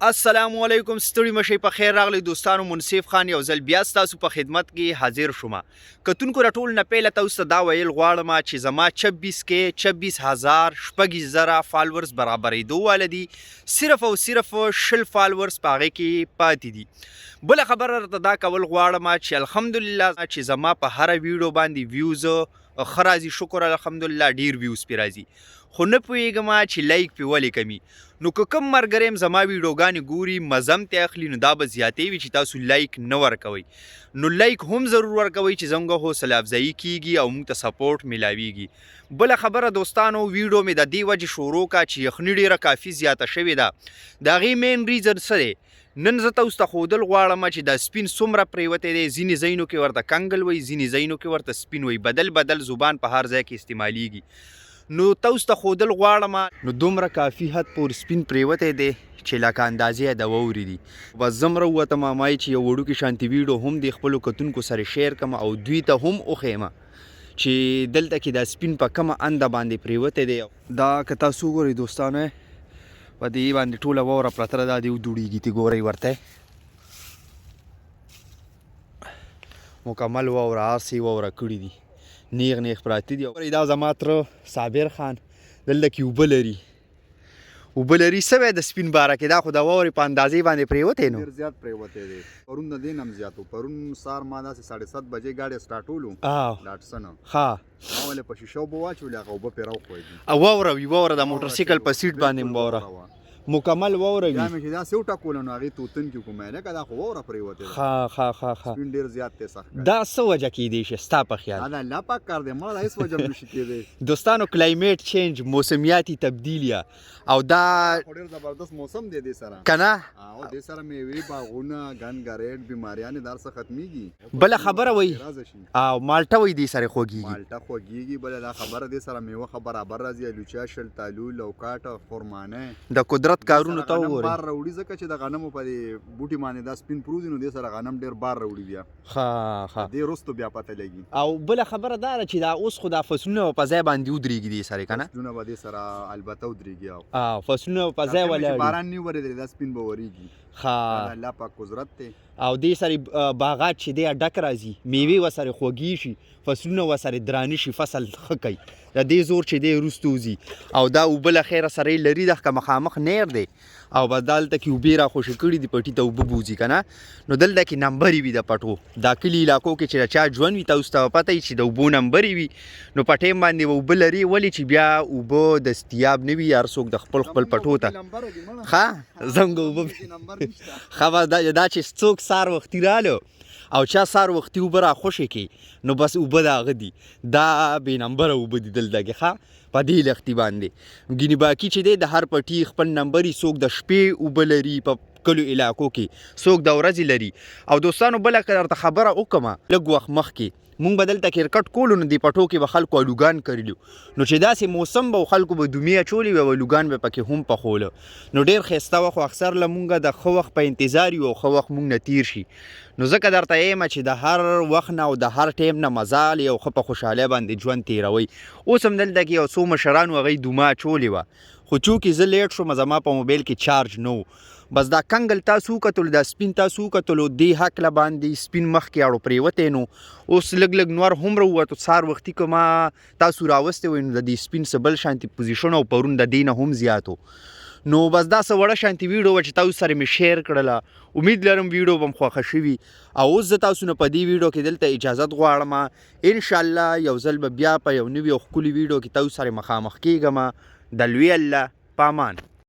السلام علیکم ستړي مشي په خیر راغلی دوستانو. منصف خان یو ځل بیا ستاسو په خدمت کې حاضر شوم. کتونکو راټول نه پیله تاسو ته دا ویل غواړم چې زما 26 کې 24000 شپږ فالوورز برابرېدو واله دي. صرف او صرف شل فالوورز په هغې کې پاتې دي. بله خبره راته دا کول غواړم چې الحمدلله چې زما په هره ویډیو باندې ویوز ښه راځي، شکر الحمدلله ډېر ویوز پرې راځي، خو نه پوهېږم چې لایک پې ولې کمي. نو که کوم ملګری هم زما ویډیوګانې ګوري مزه هم ترې اخلي نو دا به زیاتې وي چې تاسو لایک نه ورکوئ. نو لایک هم ضرور ورکوئ چې زموږ حوصله افزایي کیږي او موږ ته سپورټ میلاویږي. بله خبره دوستانو، ویډیو مې د دې وجې شروع کا چې یخني ډېره کافي زیاته شوې ده. د هغې مین ریزن څه دی؟ نن زه تاسو ته ښودل غواړم چې دا سپین څومره پرېوتی دی. ځینې ځایونو کې ورته کنګل وایي، ځینې ځایونو کې ورته سپین وایي، بدل زبان په هر ځای کې استعمالیږي. نو تاسو ته ښودل غواړم نو دومره کافي حد پورې سپین پرېوتی دی چې لکه اندازې یې د واورې دي. بس زه هم راووتم ما چې یو وړوکې شانتې ویډیو هم د خپلو کتونکو سره شیر کړم او دوی ته هم وښیم چې دلته کې دا سپین په کومه انده باندې پرېوتی دی. دا که تاسو وګورئ دوستانو، په دې باندې ټوله واوره پرته ده، دا دې ودوړېږي تی ګورئ ورته مکمل واوره هسې واوره کړي دي، نیغ پراته دي. دا زما تره صابر خان دلته کې اوبه لري څه وی د سپین باره کې؟ دا خو د واورې په اندازې باندې پرېوتی نو ډېر زیات پرېوتی دی. پرون د دې نه هم زیات و. پرون سهار ما داسې 7:30 بجې ګاډی سټارټولو لاټسن ښه ما ولې په شیشه اوبه واچولې، هغه اوبه پرې راوښوېدې او واوره وي، واوره د موټرسایکل په سیټ باندې هم واوره مکمل واوره وي. بیا مې چې داسې وټکوله نو هغې توتن کې کوم لکه دا خو واوره پرېوتې ده. ښه سپین ډېر زیات دی، سخت دا څه وجه کیدی شي ستا په خیال؟ دا د الله پاک کار دی، مړه دا هېڅ وجه هم نشي کېدی. دوستانو کلایمیټ چینج، موسمیاتي تبدیلیه او دا ډېر زبردست موسم دی دې سره که نه؟ او دې سره میوې، باغونه، ګنګرېټ، بیماریانې دا هر څه ختمېږي. بله خبره وایي او مالټه وایي دې سره خوږېږي. مالټه خوږېږي. بله دا خبره دې سره میوه ښه برابر راځي. الوچه، شلتالو، لوکاټ، خرمانه د قدرت کارونو ته وګورئ. بار راوړي ځکه چې د غنمو په دې بوټي باندې دا سپین پروزي نو دې سره غنم ډېر بار راوړي. بیا ښه دې وروستو بیا پته لګي. او بله خبره دا ده چې دا اوس خو دا فصلونه په ځای باندې ودرېږي دې سره که نه؟ فصلونه به دې سره البته ودرېږي. فصلونه په ځای ولاړ باران نه ورېدلی دا سپین به ورېږي. ښه الله پاک قدرت دی. او دې سره باغات چې دی ډک راځي، میوې ورسره خوږې شي، فصلونه ورسره درانه شي، فصل ښه کوي. د دې زور چې دی وروسته وځي او دا اوبه له خیره سره یې لري، دغه مخامخ نیر دی او بس دلته کې اوبې راخوشې کړي دي، پټي ته اوبه بوځي که نه. نو دلته کې نمبرې وي د پټو. دا کلي علاقو کې چې د چا ژوند وي تاسو ته پته وي چې د اوبو نمبرې وي نو په ټایم باندې به اوبه لري، ولې چې بیا اوبه دستیاب نه وي هر څوک د خپل پټو ته. ښه زموږ اوبه ښه بس دا چې څوک سهار وختي راله او چا سهار وختي اوبه راخوشې کړي نو بس اوبه د هغه دي، دا بې نمبره اوبه دي دلته کې. ښه په دې لښتي باندې ګینې باقي چې دی د هر پټي خپل نمبر وي، څوک د شپې اوبه لري په کلو علاقو کې، څوک د ورځې لري. او دوستانو بله که درته خبره وکړم، لږ وخت مخکې مونږ به دلته کرکټ کولو نو دې پټو کې به خلکو الوګان کرلي نو چې داسې موسم به خلکو به دومې اچولې وي او الوګان به پکې هم پخوله نو ډېر ښایسته وه. خو اکثر له مونږه د ښه وخت په انتظار یو او ښه وخت مونږ نه تیر شي. نو ځکه درته یم چې د هر وخت نه او د هر ټایم نه مزال یو ښه په خوشحالۍ باندې ژوند تېروئ. اوس هم دلته کې یو څو مشرانو هغوی دومه اچولې وه، خو چونکې زه لیټ شوم زما په موبایل کې چارج نه و. بس دا کنګل تاسو وکتلو، دا سپین تاسو وکتلو، دې هکله باندې سپین مخکې اړو پرېوتی نو اوس لږ نور هم راووتو. سهار وختي که ما تاسو راوستی وئ نو د دې سپین څه بل شانتې پوزیشن او پرون د دې نه هم زیات و. نو بس دا څه وړه شانتې ویډیو وه چې تاسو سره مې شیر کړله. امید لرم ویډیو به م خوښه شوي او اوس زه تاسو نه په دې ویډیو کې دلته اجازت غواړم. انشاءالله یو ځل به بیا په یو نوي او ښکلي ویډیو کې تاسو سره مخامخ کېږم. د لوی الله په امان.